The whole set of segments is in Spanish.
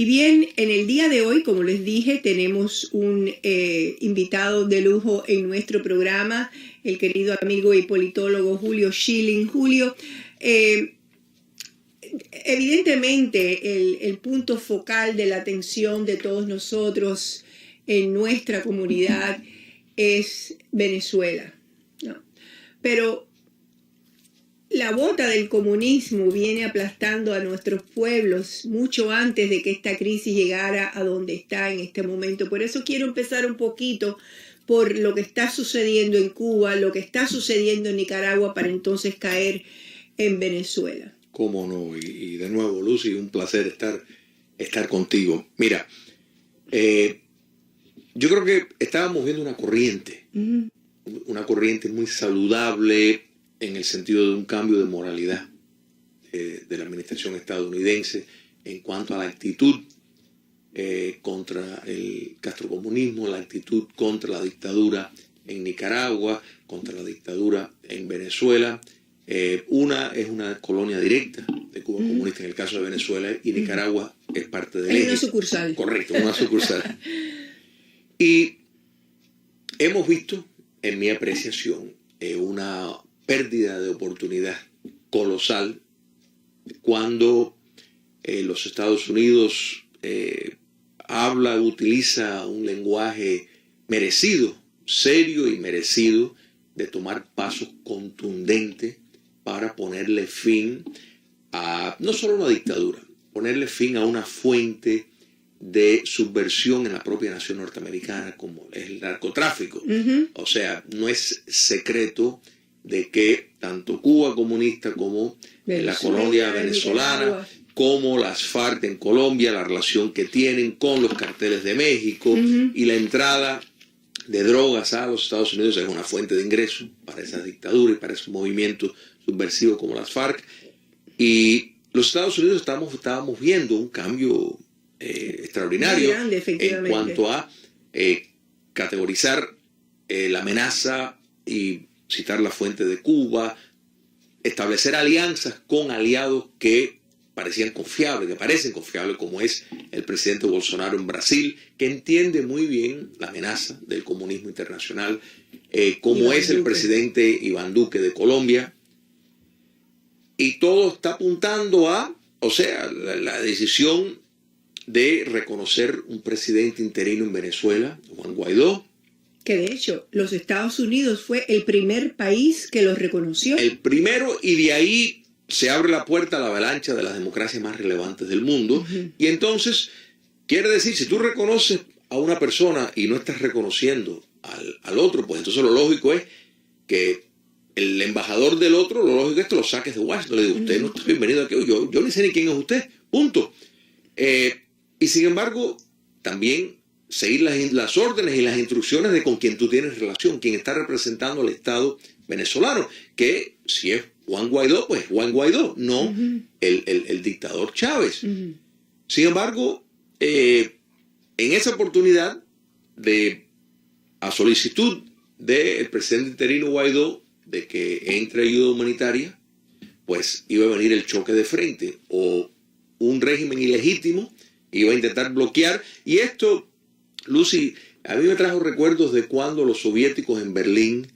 Y bien, en el día de hoy, como les dije, tenemos un invitado de lujo en nuestro programa, el querido amigo y politólogo Julio Schilling. Julio, evidentemente el punto focal de la atención de todos nosotros en nuestra comunidad es Venezuela, ¿no? Pero la bota del comunismo viene aplastando a nuestros pueblos mucho antes de que esta crisis llegara a donde está en este momento. Por eso quiero empezar un poquito por lo que está sucediendo en Cuba, lo que está sucediendo en Nicaragua, para entonces caer en Venezuela. Cómo no, y de nuevo, Lucy, un placer estar contigo. Mira, yo creo que estábamos viendo una corriente muy saludable, en el sentido de un cambio de moralidad de la administración estadounidense en cuanto a la actitud contra el castrocomunismo, la actitud contra la dictadura en Nicaragua, contra la dictadura en Venezuela. Una es una colonia directa de Cuba comunista en el caso de Venezuela, y Nicaragua es parte de Hay una sucursal. Correcto, una sucursal. Y hemos visto, en mi apreciación, una pérdida de oportunidad colosal cuando los Estados Unidos utiliza un lenguaje merecido, serio y merecido, de tomar pasos contundentes para ponerle fin a, no solo una dictadura, ponerle fin a una fuente de subversión en la propia nación norteamericana, como es el narcotráfico. O sea, no es secreto de que tanto Cuba comunista como la colonia venezolana, como las FARC en Colombia, la relación que tienen con los carteles de México y la entrada de drogas a los Estados Unidos es una fuente de ingreso para esas dictaduras y para esos movimientos subversivos como las FARC. Y los Estados Unidos estábamos viendo un cambio extraordinario grande, en cuanto a categorizar la amenaza y citar la fuente de Cuba, establecer alianzas con aliados que parecen confiables, como es el presidente Bolsonaro en Brasil, que entiende muy bien la amenaza del comunismo internacional, como es el presidente Iván Duque de Colombia. Y todo está apuntando a, la decisión de reconocer un presidente interino en Venezuela, Juan Guaidó. Que de hecho los Estados Unidos fue el primer país que los reconoció. El primero, y de ahí se abre la puerta a la avalancha de las democracias más relevantes del mundo. Y entonces, quiere decir, si tú reconoces a una persona y no estás reconociendo al otro, pues entonces lo lógico es que el embajador del otro, lo lógico es que lo saques de Washington. Le digo, usted no está bienvenido aquí, yo ni sé ni quién es usted, punto. Y sin embargo, también seguir las órdenes y las instrucciones de con quien tú tienes relación, quien está representando al Estado venezolano, que si es Juan Guaidó, pues Juan Guaidó, no el dictador Chávez. Sin embargo, en esa oportunidad, a solicitud del presidente interino Guaidó de que entre ayuda humanitaria, pues iba a venir el choque de frente, o un régimen ilegítimo iba a intentar bloquear. Y esto, Lucy, a mí me trajo recuerdos de cuando los soviéticos en Berlín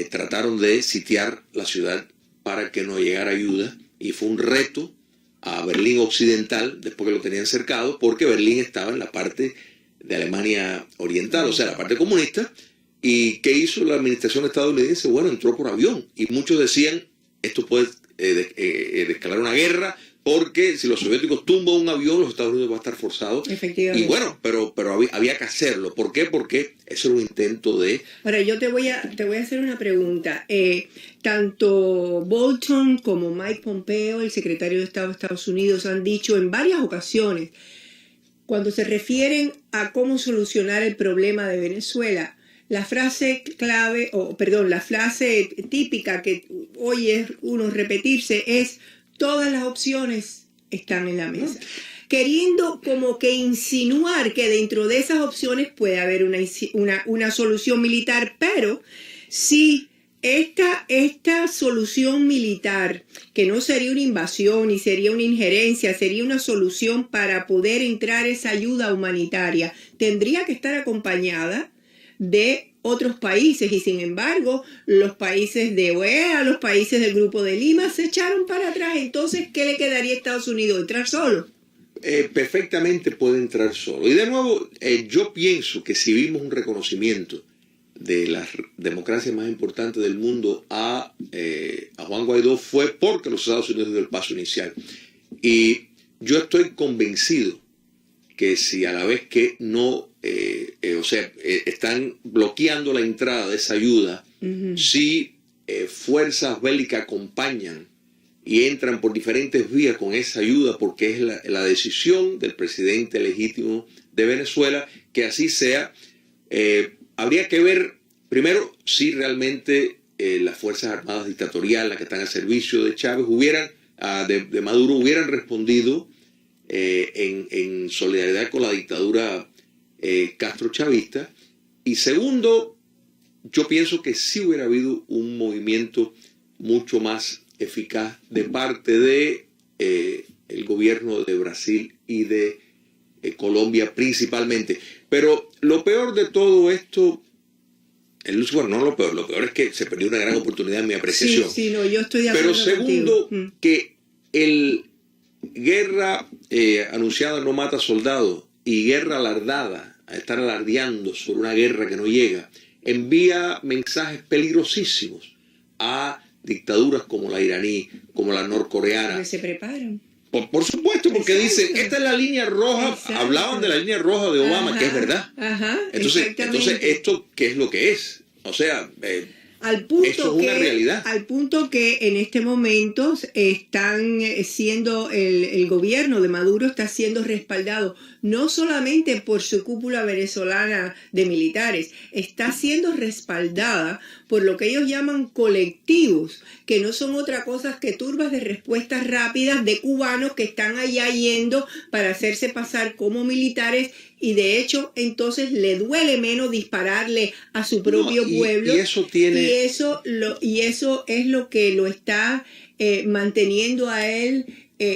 trataron de sitiar la ciudad para que no llegara ayuda, y fue un reto a Berlín Occidental, después que lo tenían cercado, porque Berlín estaba en la parte de Alemania Oriental, o sea, la parte comunista. ¿Y qué hizo la administración estadounidense? Bueno, entró por avión, y muchos decían, esto puede escalar una guerra, porque si los soviéticos tumban un avión, los Estados Unidos van a estar forzados. Efectivamente. Y bueno, pero había que hacerlo. ¿Por qué? Porque eso era un intento de... Ahora, yo te voy a hacer una pregunta. Tanto Bolton como Mike Pompeo, el secretario de Estado de Estados Unidos, han dicho en varias ocasiones, cuando se refieren a cómo solucionar el problema de Venezuela, la frase clave, la frase típica que oye uno repetirse es: todas las opciones están en la mesa. Queriendo como que insinuar que dentro de esas opciones puede haber una solución militar, pero si esta solución militar, que no sería una invasión ni sería una injerencia, sería una solución para poder entrar esa ayuda humanitaria, tendría que estar acompañada de otros países, y sin embargo los países de OEA, los países del Grupo de Lima se echaron para atrás. Entonces, ¿qué le quedaría a Estados Unidos? ¿Entrar solo? Perfectamente puede entrar solo. Y de nuevo, yo pienso que si vimos un reconocimiento de las democracias más importantes del mundo a Juan Guaidó, fue porque los Estados Unidos dio el paso inicial. Y yo estoy convencido que si a la vez que no, están bloqueando la entrada de esa ayuda, si fuerzas bélicas acompañan y entran por diferentes vías con esa ayuda, porque es la decisión del presidente legítimo de Venezuela, que así sea. Habría que ver primero si realmente las Fuerzas Armadas dictatoriales, las que están al servicio de Chávez, de Maduro, hubieran respondido en solidaridad con la dictadura castrochavista. Y segundo, yo pienso que sí hubiera habido un movimiento mucho más eficaz de parte de el gobierno de Brasil y de Colombia principalmente. Pero lo peor de todo esto, lo peor es que se perdió una gran oportunidad en mi apreciación. Sí, no, yo estoy de acuerdo. Pero segundo, que guerra anunciada no mata soldados, y guerra alardada, a estar alardeando sobre una guerra que no llega, envía mensajes peligrosísimos a dictaduras como la iraní, como la norcoreana. Que se preparan. Por supuesto, porque dicen, esta es la línea roja. Exacto. Hablaban de la línea roja de Obama, que es verdad. Entonces, ¿esto qué es lo que es? O sea, eso es una realidad. Al punto que en este momento están siendo, el gobierno de Maduro está siendo respaldado no solamente por su cúpula venezolana de militares, está siendo respaldada por lo que ellos llaman colectivos, que no son otra cosa que turbas de respuestas rápidas de cubanos que están allá yendo para hacerse pasar como militares, y de hecho entonces le duele menos dispararle a su propio pueblo, y eso es lo que lo está manteniendo a él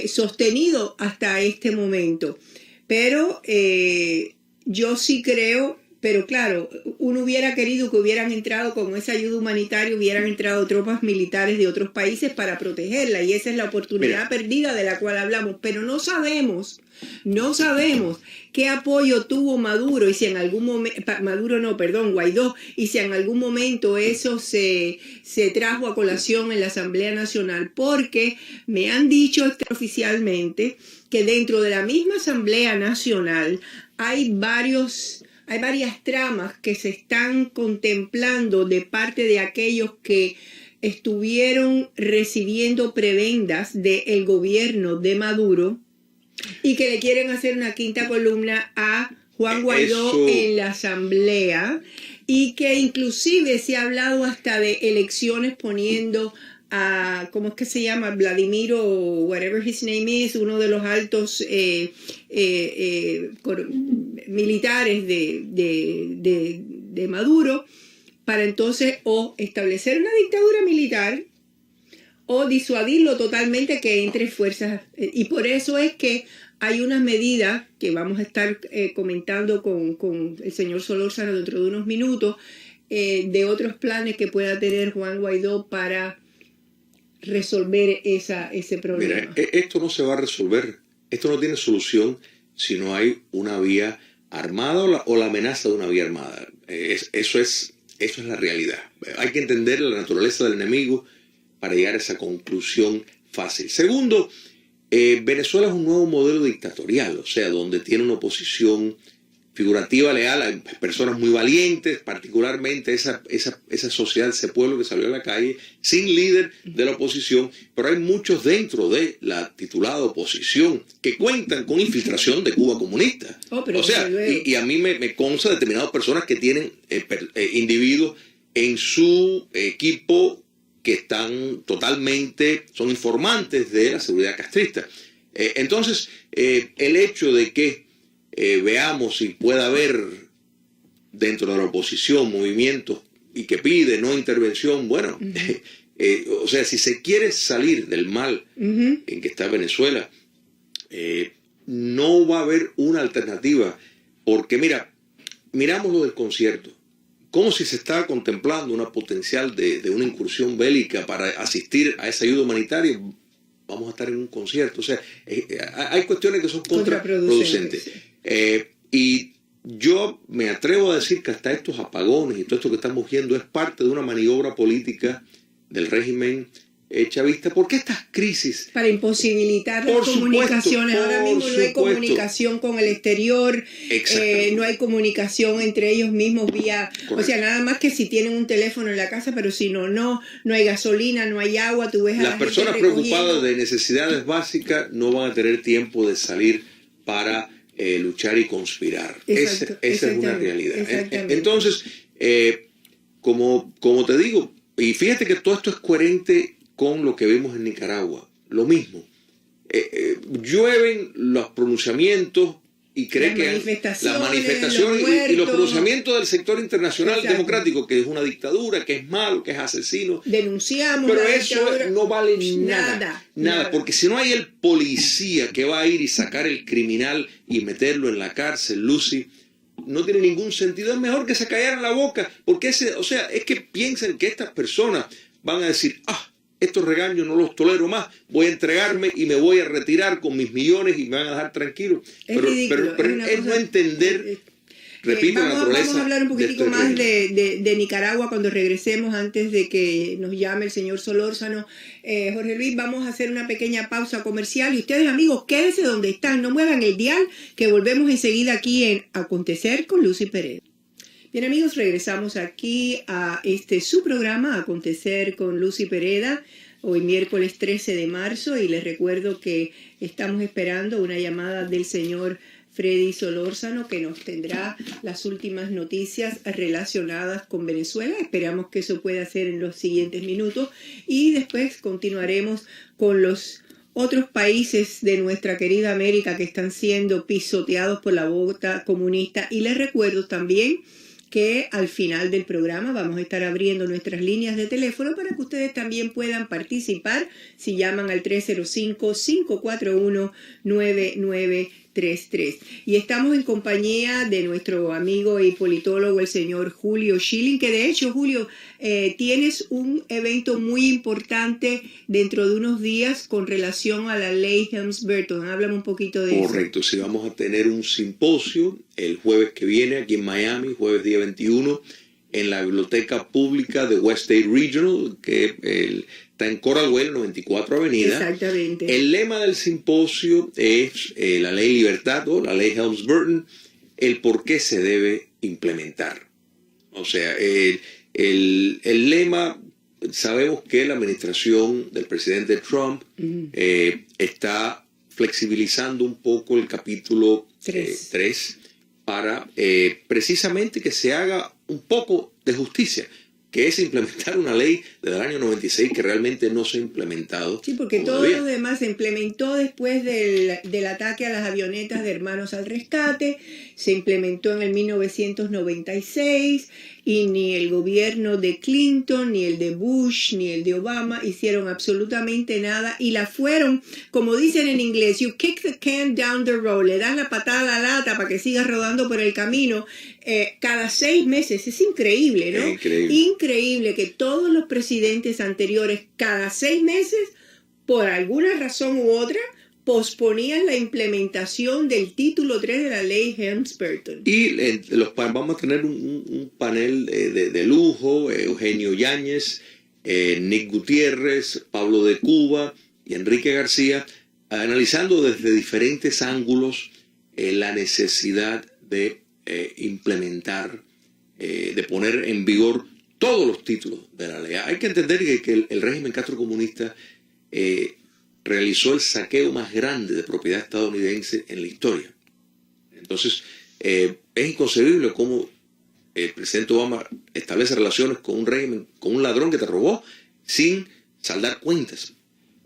sostenido hasta este momento. Pero yo sí creo, pero claro, uno hubiera querido que hubieran entrado con esa ayuda humanitaria, hubieran entrado tropas militares de otros países para protegerla, y esa es la oportunidad perdida de la cual hablamos. Pero no sabemos qué apoyo tuvo Maduro, y si en algún momento, Guaidó, y si en algún momento eso se trajo a colación en la Asamblea Nacional, porque me han dicho extraoficialmente que dentro de la misma Asamblea Nacional hay varias tramas que se están contemplando de parte de aquellos que estuvieron recibiendo prebendas del gobierno de Maduro y que le quieren hacer una quinta columna a Juan Guaidó en la Asamblea, y que inclusive se ha hablado hasta de elecciones poniendo a, ¿cómo es que se llama? Vladimiro, whatever his name is, uno de los altos militares de Maduro, para entonces o establecer una dictadura militar o disuadirlo totalmente, que entre fuerzas. Y por eso es que hay unas medidas que vamos a estar comentando con el señor Solórzano dentro de unos minutos, de otros planes que pueda tener Juan Guaidó para resolver ese problema. Mira, esto no se va a resolver, esto no tiene solución si no hay una vía armada o la amenaza de una vía armada. Eso es la realidad. Hay que entender la naturaleza del enemigo para llegar a esa conclusión fácil. Segundo, Venezuela es un nuevo modelo dictatorial, o sea, donde tiene una oposición figurativa, leal, hay personas muy valientes, particularmente esa sociedad, ese pueblo que salió a la calle sin líder de la oposición, pero hay muchos dentro de la titulada oposición que cuentan con infiltración de Cuba comunista. O sea, y a mí me consta determinadas personas que tienen individuos en su equipo que están son informantes de la seguridad castrista. Entonces, el hecho de que veamos si puede haber dentro de la oposición movimientos y que pide no intervención, bueno, o sea, si se quiere salir del mal en que está Venezuela, no va a haber una alternativa, porque miramos lo del concierto, como si se estaba contemplando una potencial de una incursión bélica para asistir a esa ayuda humanitaria. Vamos a estar en un concierto, o sea, hay cuestiones que son contraproducentes. Y yo me atrevo a decir que hasta estos apagones y todo esto que estamos viendo es parte de una maniobra política del régimen chavista, porque estas crisis... Para imposibilitar las comunicaciones. Ahora mismo no hay comunicación con el exterior, no hay comunicación entre ellos mismos vía... Correcto. O sea, nada más que si tienen un teléfono en la casa, pero si no hay gasolina, no hay agua, tú ves a las personas preocupadas de necesidades básicas no van a tener tiempo de salir para luchar y conspirar. Esa es una realidad. Entonces, como te digo, y fíjate que todo esto es coherente con lo que vimos en Nicaragua. Lo mismo. Llueven los pronunciamientos y creen que las manifestaciones y los pronunciamientos del sector internacional democrático, que es una dictadura, que es malo, que es asesino. Denunciamos. Pero eso no vale nada, porque si no hay el policía que va a ir y sacar el criminal y meterlo en la cárcel, Lucy, no tiene ningún sentido. Es mejor que se callaran la boca, porque es que piensan que estas personas van a decir, estos regaños no los tolero más, voy a entregarme y me voy a retirar con mis millones y me van a dejar tranquilo. Pero es no entender, repito, la naturaleza. Vamos a hablar un poquitico más de Nicaragua cuando regresemos, antes de que nos llame el señor Solórzano. Jorge Luis, vamos a hacer una pequeña pausa comercial y ustedes, amigos, quédense donde están, no muevan el dial, que volvemos enseguida aquí en Acontecer con Lucy Pereda. Bien, amigos, regresamos aquí a su programa, Acontecer con Lucy Pereda, hoy miércoles 13 de marzo, y les recuerdo que estamos esperando una llamada del señor Freddy Solórzano, que nos tendrá las últimas noticias relacionadas con Venezuela. Esperamos que eso pueda ser en los siguientes minutos, y después continuaremos con los otros países de nuestra querida América que están siendo pisoteados por la bota comunista. Y les recuerdo también que al final del programa vamos a estar abriendo nuestras líneas de teléfono para que ustedes también puedan participar si llaman al 305-541-9933. Y estamos en compañía de nuestro amigo y politólogo, el señor Julio Schilling, que de hecho, Julio, tienes un evento muy importante dentro de unos días con relación a la ley Helms-Burton. Háblame un poquito de eso. Correcto, sí, vamos a tener un simposio el jueves que viene aquí en Miami, jueves día 21, en la Biblioteca Pública de West State Regional, que está en Coral Way, 94 Avenida. Exactamente. El lema del simposio es la ley Libertad o la ley Helms-Burton, el por qué se debe implementar. O sea, el lema, sabemos que la administración del presidente Trump está flexibilizando un poco el capítulo 3 para precisamente que se haga un poco de justicia, que es implementar una ley del año 96 que realmente no se ha implementado. Sí, porque todo lo demás se implementó después del ataque a las avionetas de Hermanos al Rescate, se implementó en el 1996, y ni el gobierno de Clinton, ni el de Bush, ni el de Obama hicieron absolutamente nada, y la fueron, como dicen en inglés, you kick the can down the road, le das la patada a la lata para que siga rodando por el camino, cada 6 meses. Es increíble, ¿no? Increíble que todos los presidentes anteriores, cada 6 meses, por alguna razón u otra, posponían la implementación del título 3 de la ley Helms-Burton. Y vamos a tener un panel de lujo, Eugenio Yáñez, Nick Gutiérrez, Pablo de Cuba y Enrique García, analizando desde diferentes ángulos la necesidad de implementar, de poner en vigor todos los títulos de la ley. Hay que entender que el régimen castrocomunista realizó el saqueo más grande de propiedad estadounidense en la historia. Entonces, es inconcebible cómo el presidente Obama establece relaciones con un régimen, con un ladrón que te robó, sin saldar cuentas.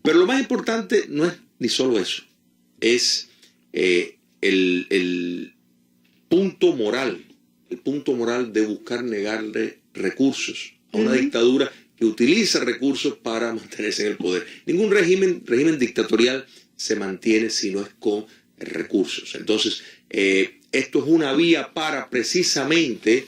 Pero lo más importante no es ni solo eso, es el punto moral costo moral de buscar negarle recursos a una dictadura que utiliza recursos para mantenerse en el poder. Ningún régimen dictatorial se mantiene si no es con recursos. Entonces, esto es una vía para precisamente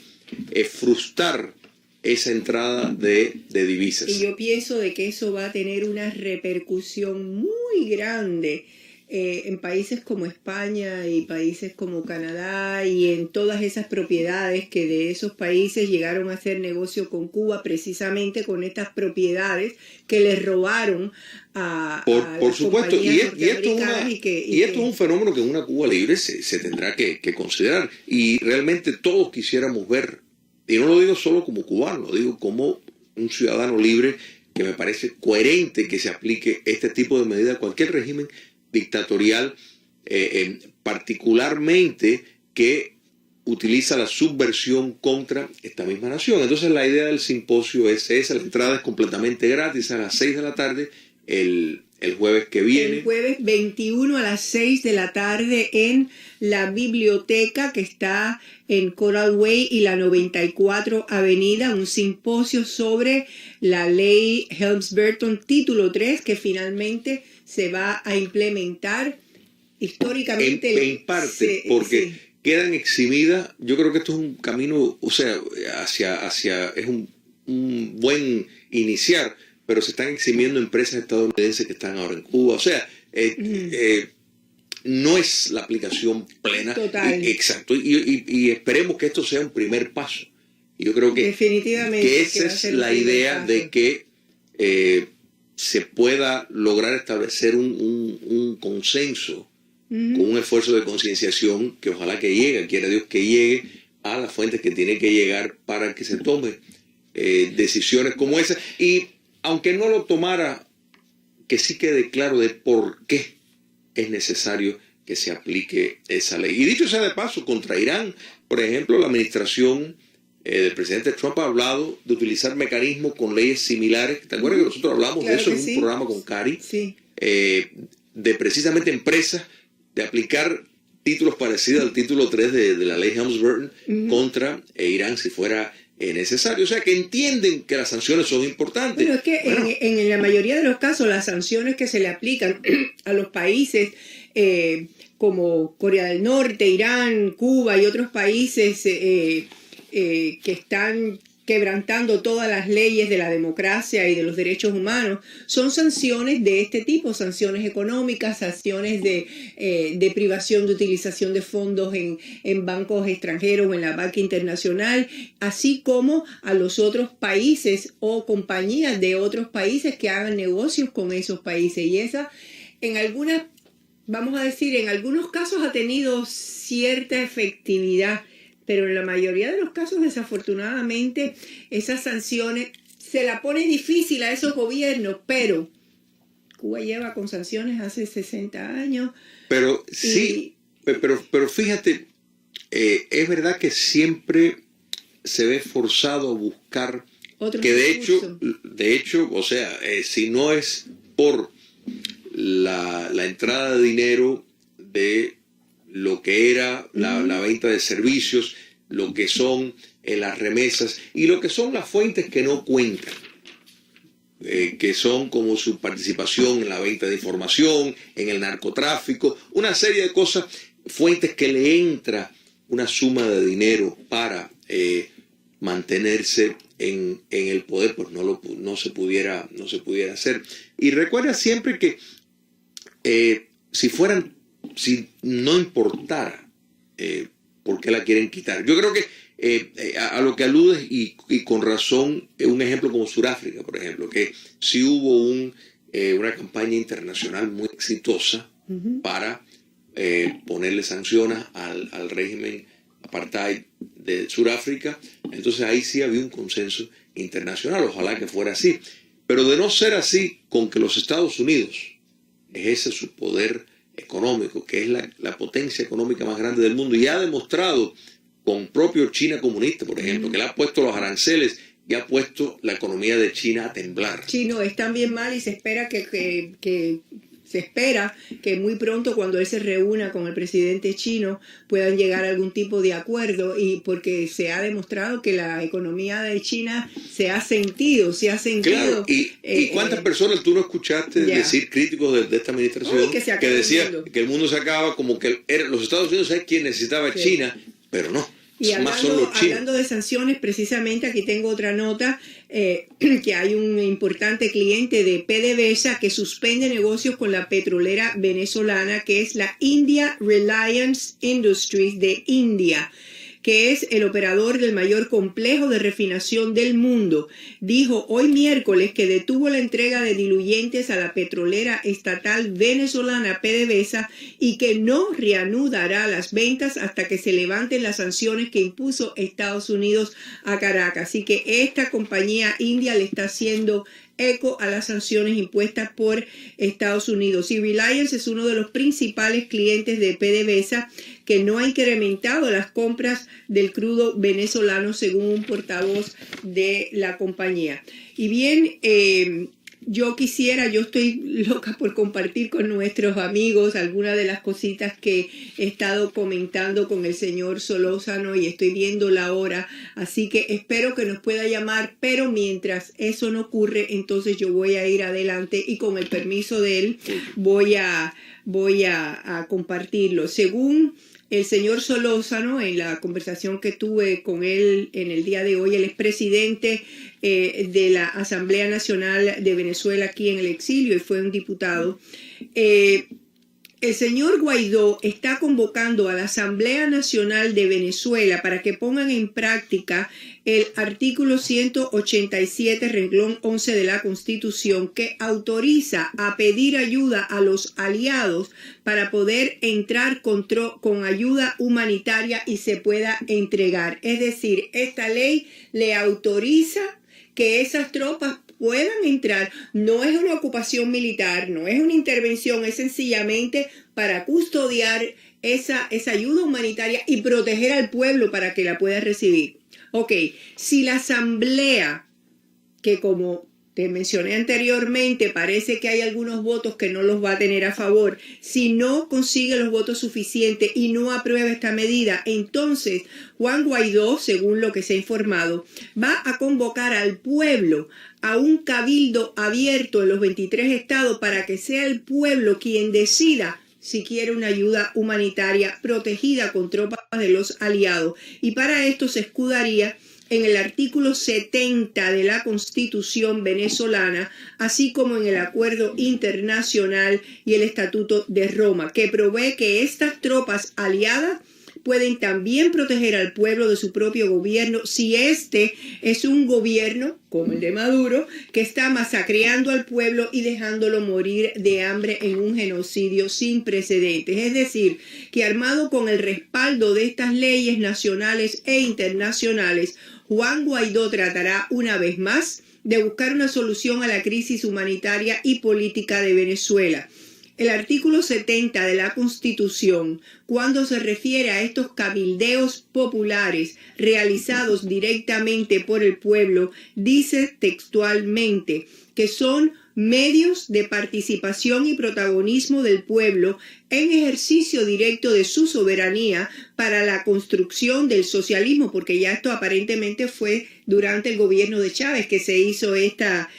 frustrar esa entrada de divisas. Y yo pienso de que eso va a tener una repercusión muy grande en países como España y países como Canadá y en todas esas propiedades que de esos países llegaron a hacer negocio con Cuba precisamente con estas propiedades que les robaron a por supuesto, y esto es un fenómeno que en una Cuba libre se tendrá que considerar, y realmente todos quisiéramos ver, y no lo digo solo como cubano, lo digo como un ciudadano libre, que me parece coherente que se aplique este tipo de medida a cualquier régimen dictatorial, particularmente que utiliza la subversión contra esta misma nación. Entonces la idea del simposio es esa, la entrada es completamente gratis a las 6 de la tarde el jueves que viene. El jueves 21 a las 6 de la tarde en la biblioteca que está en Coral Way y la 94 Avenida, un simposio sobre la ley Helms-Burton título 3 que finalmente se va a implementar históricamente. En parte, porque quedan eximidas. Yo creo que esto es un camino, o sea, hacia es un buen iniciar, pero se están eximiendo empresas estadounidenses que están ahora en Cuba. O sea, no es la aplicación plena. Total. Exacto. Y esperemos que esto sea un primer paso. Y yo creo que, definitivamente, que esa es la idea de que se pueda lograr establecer un consenso con un esfuerzo de concienciación que ojalá que llegue, quiera Dios que llegue a las fuentes que tiene que llegar para que se tomen decisiones como esa. Y aunque no lo tomara, que sí quede claro de por qué es necesario que se aplique esa ley. Y dicho sea de paso, contra Irán, por ejemplo, la administración del presidente Trump ha hablado de utilizar mecanismos con leyes similares. ¿Te acuerdas que nosotros hablamos de eso en un programa con Cari? Sí. De precisamente empresas, de aplicar títulos parecidos al título 3 de la ley Helms-Burton contra Irán si fuera necesario. O sea, que entienden que las sanciones son importantes. Bueno, es que en la mayoría de los casos las sanciones que se le aplican a los países como Corea del Norte, Irán, Cuba y otros países que están quebrantando todas las leyes de la democracia y de los derechos humanos, son sanciones de este tipo, sanciones económicas, sanciones de privación de utilización de fondos en bancos extranjeros o en la banca internacional, así como a los otros países o compañías de otros países que hagan negocios con esos países. Y esa, en algunas, vamos a decir, en algunos casos ha tenido cierta efectividad, pero en la mayoría de los casos, desafortunadamente, esas sanciones se la pone difícil a esos gobiernos, pero Cuba lleva con sanciones hace 60 años. Pero sí, pero fíjate, es verdad que siempre se ve forzado a buscar otros que recursos. de hecho, o sea, si no es por la entrada de dinero de lo que era la venta de servicios, lo que son las remesas y lo que son las fuentes que no cuentan, que son como su participación en la venta de información, en el narcotráfico, una serie de cosas, fuentes que le entra una suma de dinero para mantenerse en el poder, pues no se pudiera hacer. Y recuerda siempre que si no importara por qué la quieren quitar. Yo creo que a lo que aludes, y con razón, un ejemplo como Sudáfrica, por ejemplo, que sí hubo una campaña internacional muy exitosa para ponerle sanciones al régimen apartheid de Sudáfrica. Entonces ahí sí había un consenso internacional, ojalá que fuera así. Pero de no ser así, con que los Estados Unidos ejerce su poder económico, que es la potencia económica más grande del mundo, y ha demostrado con propio China comunista, por ejemplo, que le ha puesto los aranceles y ha puesto la economía de China a temblar. Chino, están bien mal y se espera que se espera que muy pronto, cuando él se reúna con el presidente chino, puedan llegar a algún tipo de acuerdo, y porque se ha demostrado que la economía de China se ha sentido. Claro, ¿y cuántas personas tú no escuchaste decir, críticos de esta administración, que decían que el mundo se acaba, como que los Estados Unidos es quien necesitaba a China, pero no. Y hablando de sanciones, precisamente aquí tengo otra nota, que hay un importante cliente de PDVSA que suspende negocios con la petrolera venezolana, que es la India Reliance Industries de India, que es el operador del mayor complejo de refinación del mundo. Dijo hoy miércoles que detuvo la entrega de diluyentes a la petrolera estatal venezolana PDVSA y que no reanudará las ventas hasta que se levanten las sanciones que impuso Estados Unidos a Caracas. Así que esta compañía india le está haciendo eco a las sanciones impuestas por Estados Unidos. Y Reliance es uno de los principales clientes de PDVSA, que no ha incrementado las compras del crudo venezolano, según un portavoz de la compañía. Y bien, yo estoy loca por compartir con nuestros amigos algunas de las cositas que he estado comentando con el señor Solórzano, y estoy viendo la hora, así que espero que nos pueda llamar, pero mientras eso no ocurre, entonces yo voy a ir adelante y con el permiso de él voy a compartirlo. Según el señor Solórzano, en la conversación que tuve con él en el día de hoy, él es presidente de la Asamblea Nacional de Venezuela aquí en el exilio y fue un diputado. El señor Guaidó está convocando a la Asamblea Nacional de Venezuela para que pongan en práctica el artículo 187, renglón 11 de la Constitución, que autoriza a pedir ayuda a los aliados para poder entrar con ayuda humanitaria y se pueda entregar. Es decir, esta ley le autoriza que esas tropas puedan entrar. No es una ocupación militar, no es una intervención, es sencillamente para custodiar esa ayuda humanitaria y proteger al pueblo para que la pueda recibir. Ok, si la asamblea, que como te mencioné anteriormente, parece que hay algunos votos que no los va a tener a favor, si no consigue los votos suficientes y no aprueba esta medida, entonces Juan Guaidó, según lo que se ha informado, va a convocar al pueblo a un cabildo abierto en los 23 estados para que sea el pueblo quien decida si quiere una ayuda humanitaria protegida con tropas de los aliados. Y para esto se escudaría en el artículo 70 de la Constitución venezolana, así como en el Acuerdo Internacional y el Estatuto de Roma, que provee que estas tropas aliadas pueden también proteger al pueblo de su propio gobierno si este es un gobierno, como el de Maduro, que está masacreando al pueblo y dejándolo morir de hambre en un genocidio sin precedentes. Es decir, que armado con el respaldo de estas leyes nacionales e internacionales, Juan Guaidó tratará una vez más de buscar una solución a la crisis humanitaria y política de Venezuela. El artículo 70 de la Constitución, cuando se refiere a estos cabildeos populares realizados directamente por el pueblo, dice textualmente que son medios de participación y protagonismo del pueblo en ejercicio directo de su soberanía para la construcción del socialismo, porque ya esto aparentemente fue durante el gobierno de Chávez que se hizo esta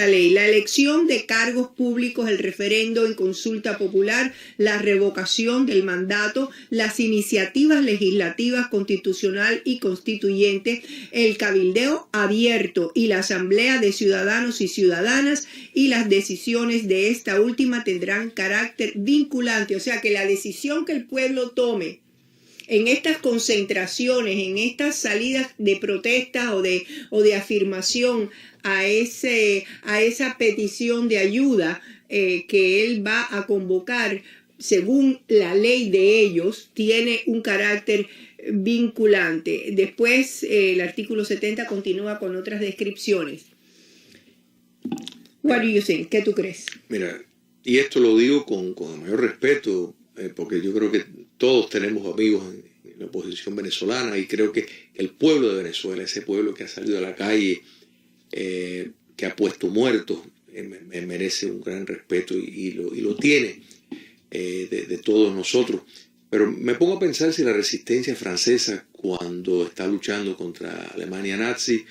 ley. La elección de cargos públicos, el referendo en consulta popular, la revocación del mandato, las iniciativas legislativas constitucional y constituyente, el cabildeo abierto y la asamblea de ciudadanos y ciudadanas, y las decisiones de esta última tendrán carácter vinculante. O sea que la decisión que el pueblo tome en estas concentraciones, en estas salidas de protesta o de afirmación a esa petición de ayuda que él va a convocar, según la ley de ellos, tiene un carácter vinculante. Después el artículo 70 continúa con otras descripciones. What do you think? ¿Qué tú crees? Mira, y esto lo digo con el mayor respeto, porque yo creo que todos tenemos amigos en la oposición venezolana, y creo que el pueblo de Venezuela, ese pueblo que ha salido a la calle, que ha puesto muertos merece un gran respeto y lo tiene de todos nosotros. Pero me pongo a pensar si la resistencia francesa, cuando está luchando contra Alemania nazi,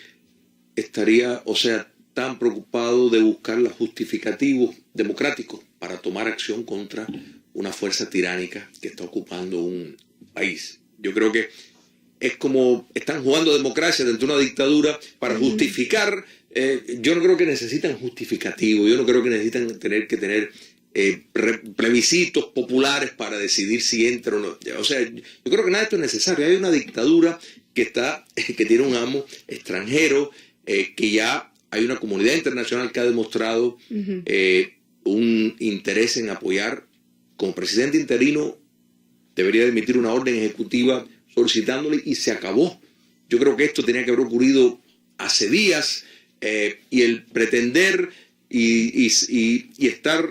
estaría, o sea, tan preocupado de buscar los justificativos democráticos para tomar acción contra una fuerza tiránica que está ocupando un país. Yo creo que es como están jugando democracia dentro de una dictadura para justificar. Yo no creo que necesitan justificativo, yo no creo que necesitan tener plebiscitos populares para decidir si entra o no. O sea, yo creo que nada de esto es necesario. Hay una dictadura que tiene un amo extranjero, que ya hay una comunidad internacional que ha demostrado un interés en apoyar. Como presidente interino debería emitir una orden ejecutiva solicitándole y se acabó. Yo creo que esto tenía que haber ocurrido hace días, y el pretender y estar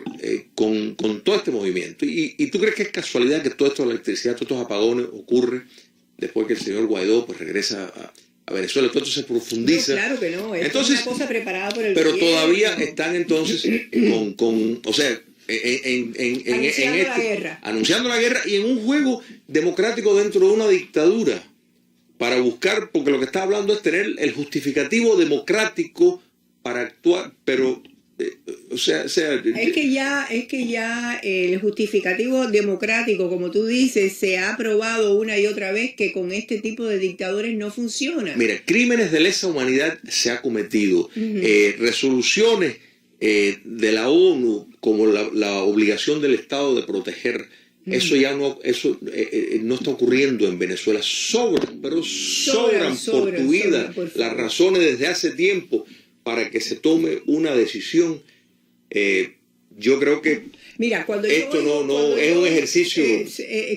con todo este movimiento. ¿Y tú crees que es casualidad que todo esto de la electricidad, todos estos apagones ocurre después que el señor Guaidó pues regresa a Venezuela? Todo esto se profundiza. No, claro que no, es entonces, una cosa preparada por el pero gobierno. Todavía están entonces o sea, anunciando la guerra y en un juego democrático dentro de una dictadura para buscar, porque lo que está hablando es tener el justificativo democrático para actuar, pero es que ya el justificativo democrático, como tú dices, se ha probado una y otra vez que con este tipo de dictadores no funciona. Mira, crímenes de lesa humanidad se ha cometido, resoluciones de la ONU como la obligación del Estado de proteger. Eso ya no está ocurriendo en Venezuela. Sobran por tu vida las razones desde hace tiempo para que se tome una decisión. Yo creo que mira, esto no es un ejercicio.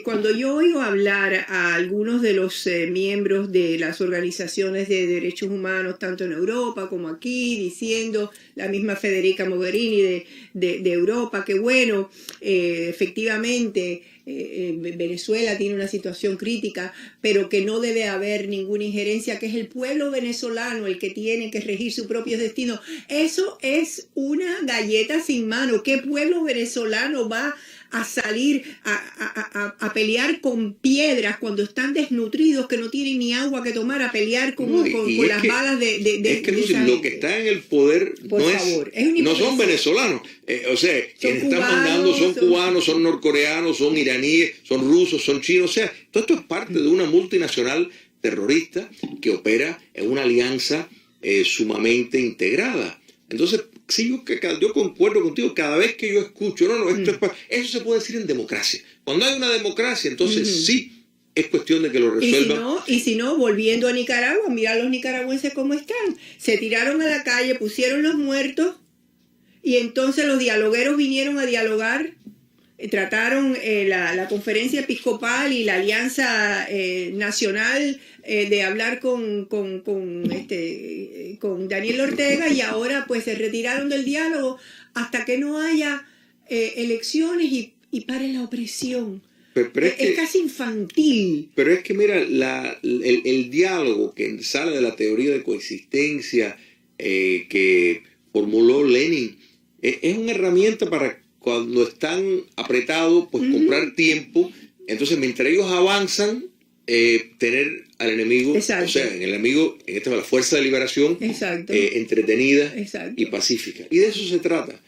Cuando yo oigo hablar a algunos de los miembros de las organizaciones de derechos humanos, tanto en Europa como aquí, diciendo, la misma Federica Mogherini de Europa, que bueno, efectivamente Venezuela tiene una situación crítica, pero que no debe haber ninguna injerencia, que es el pueblo venezolano el que tiene que regir su propio destino. Eso es una galleta sin mano. ¿Qué pueblo venezolano va a salir a pelear con piedras cuando están desnutridos, que no tienen ni agua que tomar, a pelear con las balas de es que lo que está en el poder no son venezolanos, o sea, quienes están mandando son cubanos, son norcoreanos, son iraníes, son rusos, son chinos. O sea, todo esto es parte de una multinacional terrorista que opera en una alianza sumamente integrada. Entonces, sí, yo concuerdo contigo. Cada vez que yo escucho, eso se puede decir en democracia. Cuando hay una democracia, entonces sí es cuestión de que lo resuelvan. Y si no, volviendo a Nicaragua, mira a los nicaragüenses cómo están. Se tiraron a la calle, pusieron los muertos, y entonces los dialogueros vinieron a dialogar. Trataron la conferencia episcopal y la alianza nacional de hablar con Daniel Ortega, y ahora pues se retiraron del diálogo hasta que no haya elecciones y pare la opresión. Pero es casi infantil. Pero es que mira, el diálogo que sale de la teoría de coexistencia que formuló Lenin es una herramienta para cuando están apretados, pues comprar tiempo. Entonces, mientras ellos avanzan, tener al enemigo, exacto, o sea, el enemigo, en esta la fuerza de liberación, exacto, entretenida, exacto, y pacífica. Y de eso se trata.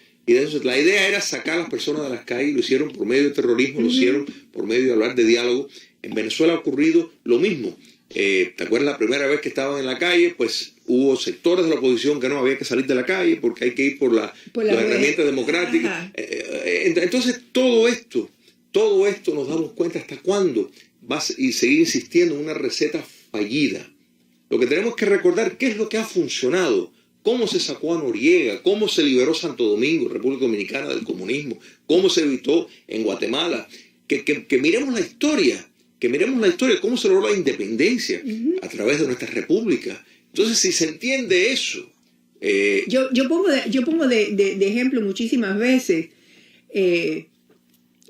La idea era sacar a las personas de las calles, lo hicieron por medio de terrorismo, lo hicieron por medio de hablar de diálogo. En Venezuela ha ocurrido lo mismo. ¿Te acuerdas la primera vez que estaban en la calle? Pues hubo sectores de la oposición que no había que salir de la calle porque hay que ir por las herramientas democráticas. Entonces todo esto nos damos cuenta hasta cuándo va a seguir insistiendo en una receta fallida. Lo que tenemos que recordar, qué es lo que ha funcionado, cómo se sacó a Noriega, cómo se liberó Santo Domingo, República Dominicana, del comunismo, cómo se evitó en Guatemala, que miremos la historia. Que miremos la historia, cómo se logró la independencia a través de nuestra república. Entonces, si se entiende eso... Yo pongo de ejemplo muchísimas veces.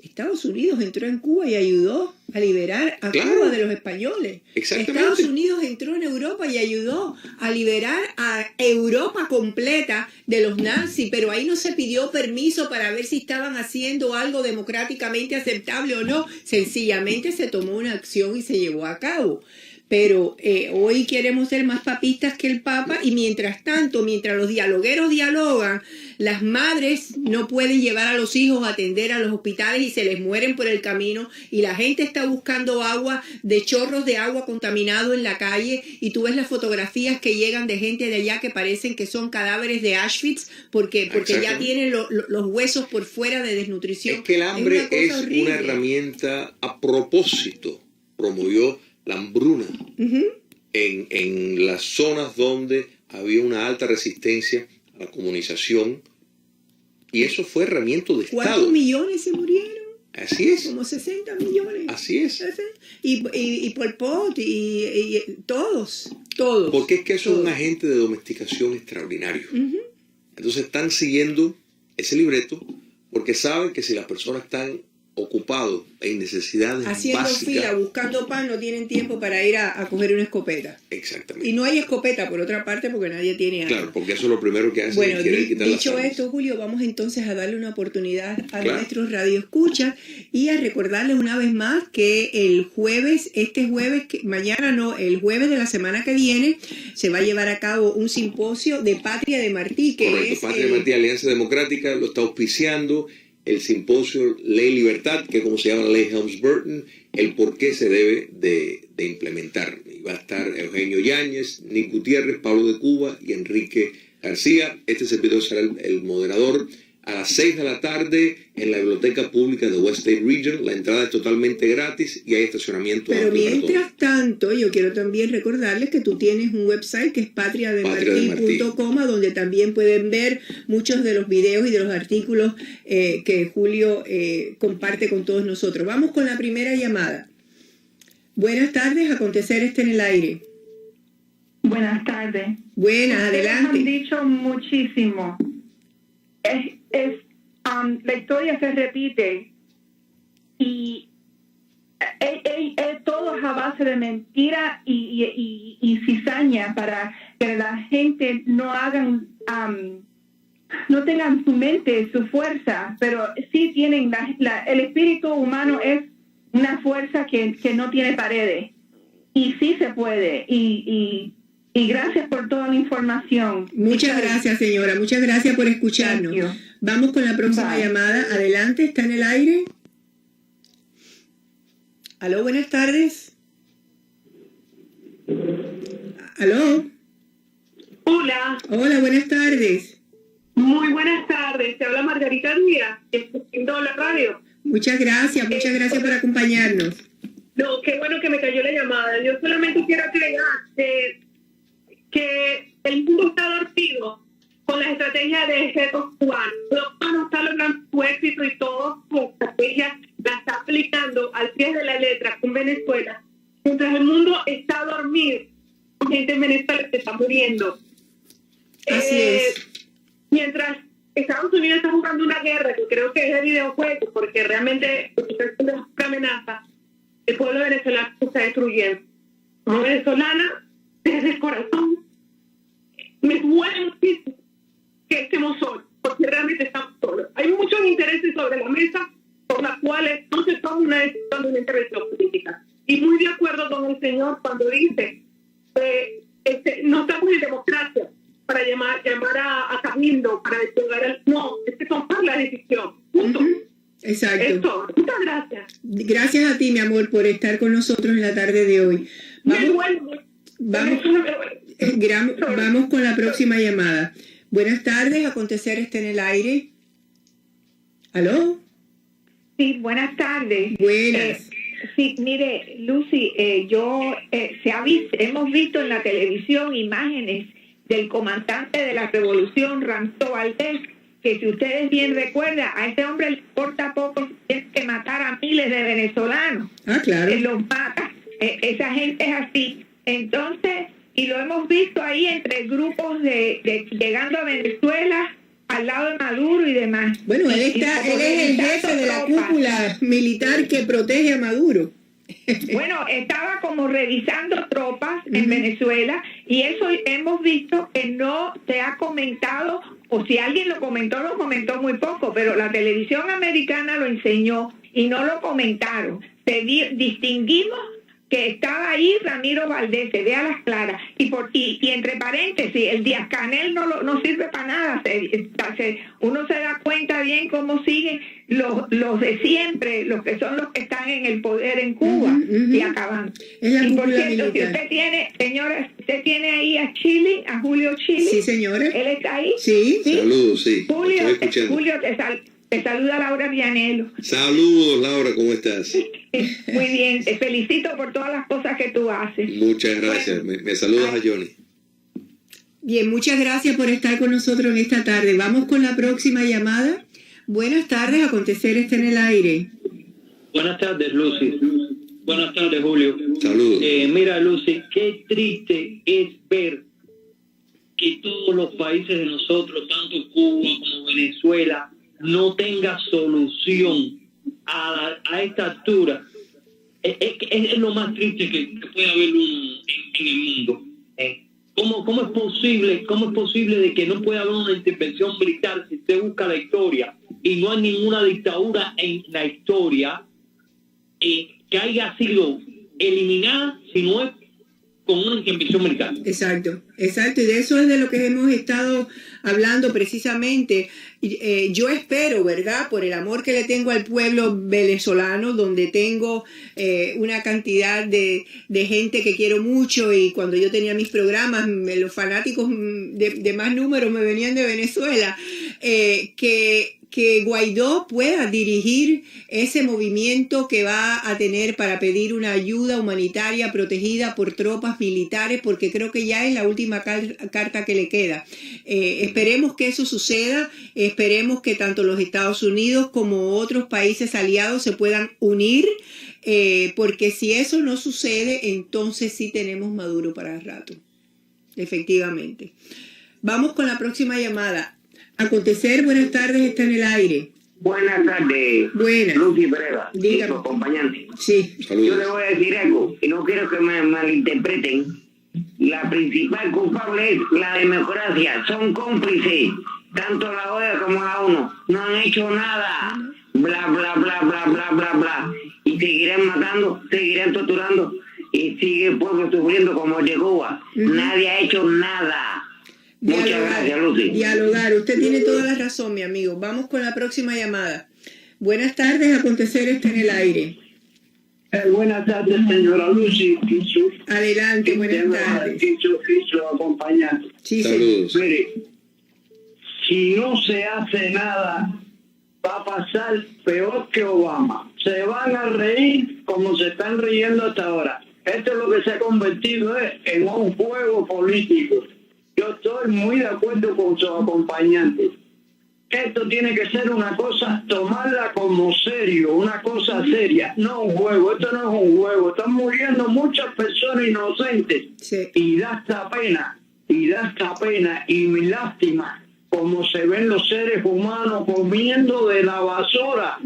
Estados Unidos entró en Cuba y ayudó a liberar a Cuba de los españoles. Exactamente. Estados Unidos entró en Europa y ayudó a liberar a Europa completa de los nazis, pero ahí no se pidió permiso para ver si estaban haciendo algo democráticamente aceptable o no. Sencillamente se tomó una acción y se llevó a cabo. Pero hoy queremos ser más papistas que el Papa, y mientras tanto, mientras los dialogueros dialogan, las madres no pueden llevar a los hijos a atender a los hospitales y se les mueren por el camino, y la gente está buscando agua de chorros de agua contaminado en la calle, y tú ves las fotografías que llegan de gente de allá que parecen que son cadáveres de Auschwitz porque ya tienen los huesos por fuera de desnutrición. Es que el hambre es una herramienta a propósito, promovió la hambruna en las zonas donde había una alta resistencia a la comunización, y eso fue herramienta de Estado. ¿Cuántos millones se murieron? Así es. Como 60 millones. Así es. Y Pol Pot y todos. Porque es que eso es un agente de domesticación extraordinario. Entonces están siguiendo ese libreto porque saben que si las personas están ocupados en necesidades haciendo básicas, fila, buscando pan, no tienen tiempo para ir a coger una escopeta. Exactamente. Y no hay escopeta, por otra parte, porque nadie tiene armas. Claro, porque eso es lo primero que hacen. Bueno, quitar dicho las esto, Julio, vamos entonces a darle una oportunidad a nuestros radioescuchas y a recordarles una vez más que el jueves, mañana no, el jueves de la semana que viene, se va a llevar a cabo un simposio de Patria de Martí, que correcto, es... Patria de Martí, Alianza Democrática, lo está auspiciando. El simposio Ley Libertad, que es como se llama la ley Helms-Burton, el por qué se debe de implementar. Y va a estar Eugenio Yáñez, Nick Gutiérrez, Pablo de Cuba y Enrique García. Este servidor será el moderador a las 6 de la tarde en la Biblioteca Pública de West State Region. La entrada es totalmente gratis y hay estacionamiento. Pero mientras tanto, yo quiero también recordarles que tú tienes un website que es patriademarti.com, donde también pueden ver muchos de los videos y de los artículos que Julio comparte con todos nosotros. Vamos con la primera llamada. Buenas tardes, Acontecer está en el aire. Buenas tardes. Buenas, adelante. Han dicho muchísimo. La historia se repite y todo es a base de mentira y cizaña para que la gente no hagan, no tengan su mente, su fuerza, pero sí tienen el espíritu humano es una fuerza que no tiene paredes, y sí se puede, y gracias por toda la información. Muchas gracias, señora. Muchas gracias por escucharnos. Vamos con la próxima llamada. Adelante, está en el aire. Aló, buenas tardes. Aló. Hola. Hola, buenas tardes. Muy buenas tardes. Te habla Margarita Díaz, escuchando la radio. Muchas gracias por acompañarnos. No, qué bueno que me cayó la llamada. Yo solamente quiero agregar que el mundo está dormido con la estrategia de ejército cubano. Los cubanos están logrando su éxito y todas sus estrategias la está aplicando al pie de la letra con Venezuela. Mientras el mundo está dormido, gente en Venezuela se está muriendo. Así es. Mientras Estados Unidos está jugando una guerra, que creo que es de videojuegos, porque realmente es una amenaza, el pueblo venezolano se está destruyendo. Como venezolana, desde el corazón, me duele muchísimo que estemos solos, porque realmente estamos solos. Hay muchos intereses sobre la mesa por las cuales no se toma una decisión de una intervención política. Y muy de acuerdo con el señor cuando dice no estamos en democracia para llamar a Cabildo, para despegar no, es que tomar la decisión. Punto. Exacto. Esto. Muchas gracias. Gracias a ti, mi amor, por estar con nosotros en la tarde de hoy. Vamos con la próxima llamada. Buenas tardes, Acontecer está en el aire. ¿Aló? Sí, buenas tardes. Buenas. Sí, mire, Lucy, hemos visto en la televisión imágenes del comandante de la revolución, Ramsó Valdés, que si ustedes bien recuerdan, a ese hombre le importa poco, tiene que matar a miles de venezolanos. Ah, claro. Él los mata. Esa gente es así. Entonces, y lo hemos visto ahí entre grupos de llegando a Venezuela, al lado de Maduro y demás. Bueno, él es el jefe de la cúpula militar que protege a Maduro. Bueno, estaba como revisando tropas en Venezuela y eso hemos visto que no se ha comentado, o si alguien lo comentó muy poco, pero la televisión americana lo enseñó y no lo comentaron. Distinguimos que estaba ahí Ramiro Valdés, se ve a las claras, y entre paréntesis, el Díaz-Canel no sirve para nada, uno se da cuenta bien cómo siguen los de siempre, los que son los que están en el poder en Cuba, y acaban. Y por cierto, si usted tiene, señora, usted tiene ahí a Julio Chili. Sí, señora. ¿Él está ahí? Sí. Saludos, sí. Julio, te saluda Laura Vianello. Saludos, Laura, ¿cómo estás? Muy bien, te felicito por todas las cosas que tú haces. Muchas gracias. Me saludas a Johnny. Bien, muchas gracias por estar con nosotros en esta tarde. Vamos con la próxima llamada. Buenas tardes, Acontecer está en el aire. Buenas tardes, Lucy. Buenas tardes, Julio. Saludos. Mira, Lucy, qué triste es ver que todos los países de nosotros, tanto Cuba como Venezuela, no tenga solución a esta altura. Es lo más triste que puede haber en el mundo. ¿Cómo es posible de que no pueda haber una intervención militar si usted busca la historia y no hay ninguna dictadura en la historia que haya sido eliminada si no es con una intervención militar? Exacto, y de eso es de lo que hemos estado hablando precisamente. Yo espero, ¿verdad?, por el amor que le tengo al pueblo venezolano, donde tengo una cantidad de gente que quiero mucho, y cuando yo tenía mis programas, los fanáticos de más números me venían de Venezuela, que Guaidó pueda dirigir ese movimiento que va a tener para pedir una ayuda humanitaria protegida por tropas militares, porque creo que ya es la última carta que le queda. Esperemos que eso suceda, esperemos que tanto los Estados Unidos como otros países aliados se puedan unir, porque si eso no sucede, entonces sí tenemos Maduro para el rato, efectivamente. Vamos con la próxima llamada. Acontecer, buenas tardes, está en el aire. Buenas tardes. Buenas. Lucy Breva, Dígame. su acompañante. Sí. Saludos. Yo le voy a decir algo, y no quiero que me malinterpreten. La principal culpable es la democracia. Son cómplices, tanto la OEA como la ONU. No han hecho nada. Bla, bla, bla, bla, bla, bla, bla. Y seguirán matando, seguirán torturando, y sigue el pueblo sufriendo como el de Cuba. Nadie ha hecho nada. Muchas gracias, Lucy. Dialogar, usted tiene toda la razón, mi amigo. Vamos con la próxima llamada. Buenas tardes, Acontecer está en el aire. Buenas tardes, señora Lucy. Adelante, buenas tardes. Su acompañante. Sí, Saludos. Mire, si no se hace nada, va a pasar peor que Obama. Se van a reír como se están riendo hasta ahora. Esto es lo que se ha convertido en un juego político. Yo estoy muy de acuerdo con sus acompañantes. Esto tiene que ser una cosa, tomarla como serio, una cosa seria, no un juego. Esto no es un juego. Están muriendo muchas personas inocentes. Sí. Y da esta pena, y mi lástima, como se ven los seres humanos comiendo de la basura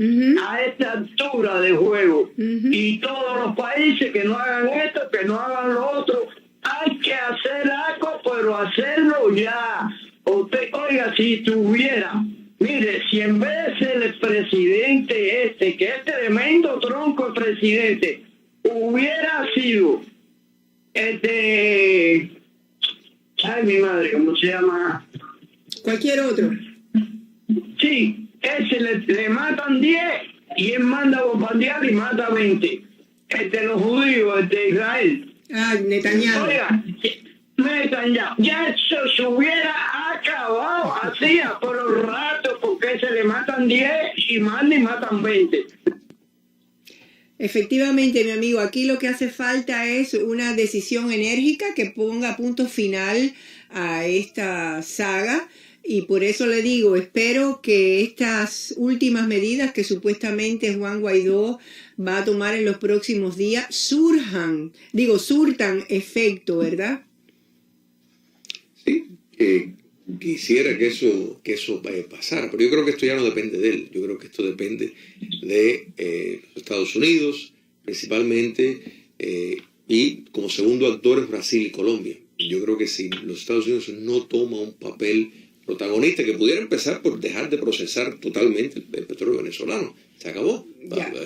a esta altura de juego. Y todos los países que no hagan esto, que no hagan lo otro. Hay que hacer algo, pero hacerlo ya. Usted, oiga, si tuviera, mire, si en vez de ser el presidente que es tremendo tronco el presidente, hubiera sido ay, mi madre, ¿cómo se llama? Cualquier otro. Sí, ese le matan 10 y él manda a bombardear y mata 20. Los judíos, Israel. Netanyahu. Oiga, Netanyahu, ya eso se hubiera acabado, hacía por los ratos, porque se le matan 10 y matan 20. Efectivamente, mi amigo, aquí lo que hace falta es una decisión enérgica que ponga punto final a esta saga. Y por eso le digo, espero que estas últimas medidas que supuestamente Juan Guaidó va a tomar en los próximos días surtan efecto, ¿verdad? Sí, quisiera que eso pasara, pero yo creo que esto ya no depende de él. Yo creo que esto depende de los Estados Unidos, principalmente, y como segundo actor es Brasil y Colombia. Yo creo que si los Estados Unidos no toma un papel protagonista, que pudiera empezar por dejar de procesar totalmente el petróleo venezolano, se acabó.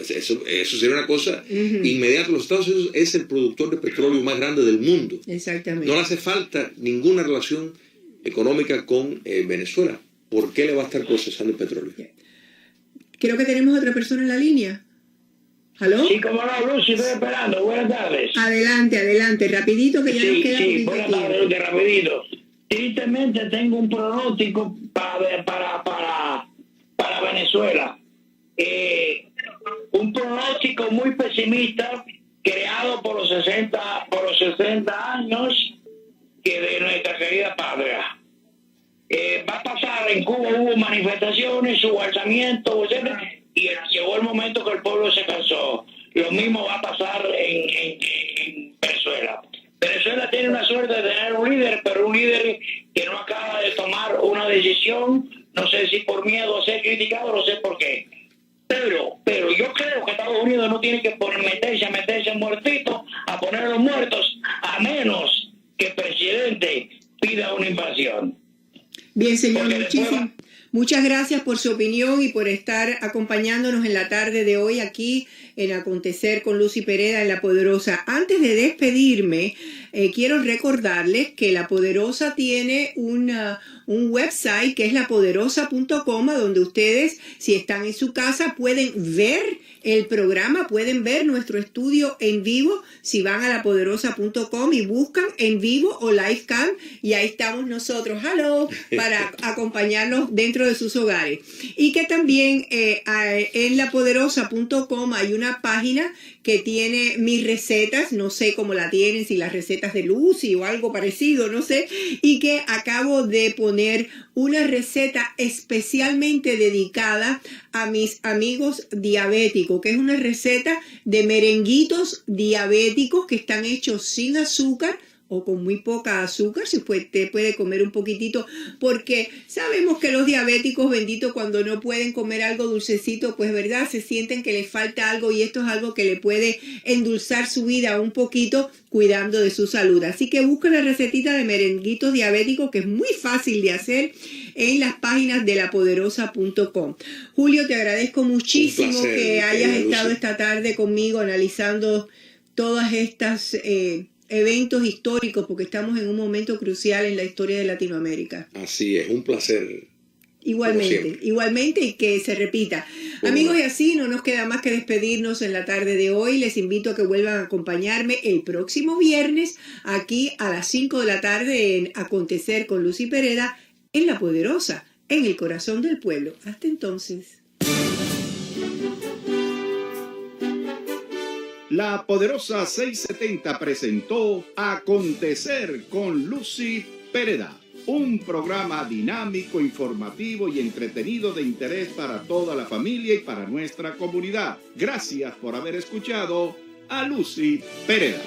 Eso sería una cosa inmediata. Los Estados Unidos es el productor de petróleo más grande del mundo. Exactamente. No le hace falta ninguna relación económica con Venezuela. ¿Por qué le va a estar procesando el petróleo? Creo que tenemos otra persona en la línea. ¿Aló? Sí, como no, Lucy, estoy esperando. Buenas tardes. Adelante, rapidito que ya nos queda Sí, buenas tardes, Lucy, rapidito. Tristemente tengo un pronóstico para Venezuela. Un pronóstico muy pesimista creado por los 60 años que de nuestra querida patria. Va a pasar, en Cuba hubo manifestaciones, hubo alzamientos, etc., y llegó el momento que el pueblo se cansó. Lo mismo va a pasar en Venezuela. Venezuela tiene una suerte de tener un líder, pero un líder que no acaba de tomar una decisión, no sé si por miedo a ser criticado, no sé por qué. Pero yo creo que Estados Unidos no tiene que meterse muertito, a poner a los muertos, a menos que el presidente pida una invasión. Bien, señor, muchas gracias por su opinión y por estar acompañándonos en la tarde de hoy aquí en Acontecer con Lucy Pereda en La Poderosa. Antes de despedirme, quiero recordarles que La Poderosa tiene un website que es lapoderosa.com, donde ustedes, si están en su casa, pueden ver el programa, pueden ver nuestro estudio en vivo si van a lapoderosa.com y buscan en vivo o livecam, y ahí estamos nosotros, para acompañarnos dentro de sus hogares. Y que también en lapoderosa.com hay una página que tiene mis recetas, no sé cómo la tienen, si las recetas de Lucy o algo parecido, no sé, y que acabo de poner una receta especialmente dedicada a mis amigos diabéticos, que es una receta de merenguitos diabéticos que están hechos sin azúcar o con muy poca azúcar. Si usted puede comer un poquitito, porque sabemos que los diabéticos, benditos, cuando no pueden comer algo dulcecito, pues verdad, se sienten que les falta algo, y esto es algo que le puede endulzar su vida un poquito, cuidando de su salud. Así que busca la recetita de merenguitos diabéticos, que es muy fácil de hacer, en las páginas de lapoderosa.com. Julio, te agradezco muchísimo que hayas estado esta tarde conmigo analizando todas estas eventos históricos, porque estamos en un momento crucial en la historia de Latinoamérica. Así es, un placer. Igualmente, y que se repita. Amigos, y así no nos queda más que despedirnos en la tarde de hoy. Les invito a que vuelvan a acompañarme el próximo viernes aquí a las 5 de la tarde en Acontecer con Lucy Pereda en La Poderosa, en el corazón del pueblo. Hasta entonces. La Poderosa 670 presentó Acontecer con Lucy Pereda, un programa dinámico, informativo y entretenido de interés para toda la familia y para nuestra comunidad. Gracias por haber escuchado a Lucy Pereda.